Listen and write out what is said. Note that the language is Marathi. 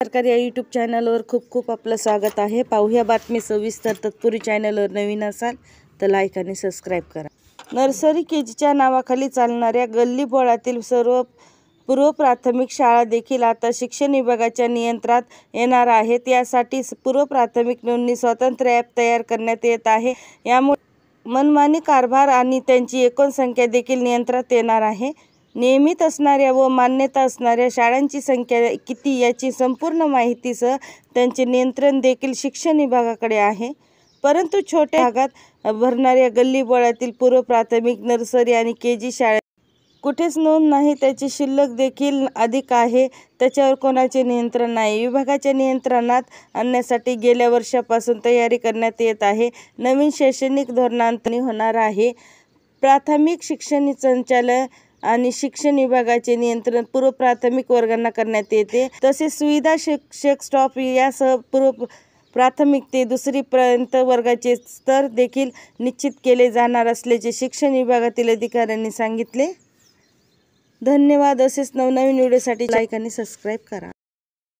सरकारी या यूट्यूब चॅनलवर खूप खूप आपलं स्वागत आहे। पाहूया बातमी सविस्तर। तत्पूर्वी चॅनलवर नवीन असाल तर लाईक आणि सबस्क्राईब करा। नर्सरी केजीच्या नावाखाली चालणाऱ्या गल्लीबोळातील सर्व पूर्व प्राथमिक शाळा देखील आता शिक्षण विभागाच्या नियंत्रणात येणार आहेत। यासाठी पूर्व प्राथमिक नोंदणी स्वतंत्र ॲप तयार करण्यात येत आहे। यामुळे मनमानी कारभार आणि त्यांची एकूण संख्या देखील नियंत्रणात येणार आहे। नियमित असणाऱ्या व मान्यता असणाऱ्या शाळांची संख्या किती याची संपूर्ण माहितीसह त्यांचे नियंत्रण देखील शिक्षण विभागाकडे आहे। परंतु छोट्या भागात भरणाऱ्या गल्लीबोळातील पूर्व प्राथमिक, नर्सरी आणि केजी शाळेत कुठेच नोंद नाही, त्याची शिल्लक देखील अधिक आहे, त्याच्यावर कोणाचे नियंत्रण नाही। विभागाच्या नियंत्रणात आणण्यासाठी गेल्या वर्षापासून तयारी करण्यात येत आहे। नवीन शैक्षणिक धोरणांतनी होणार आहे। प्राथमिक शिक्षण संचालक आणि शिक्षण विभागाचे नियंत्रण पूर्व प्राथमिक वर्गांना करण्यात येते। तसेच सुविधा, शिक्षक, स्टाफ यासह पूर्व प्राथमिक ते दुसरीपर्यंत वर्गाचे स्तर देखील निश्चित केले जाणार असल्याचे शिक्षण विभागातील अधिकाऱ्यांनी सांगितले। धन्यवाद। असेच नवनवीन व्हिडिओसाठी लाईक आणि सबस्क्राईब करा।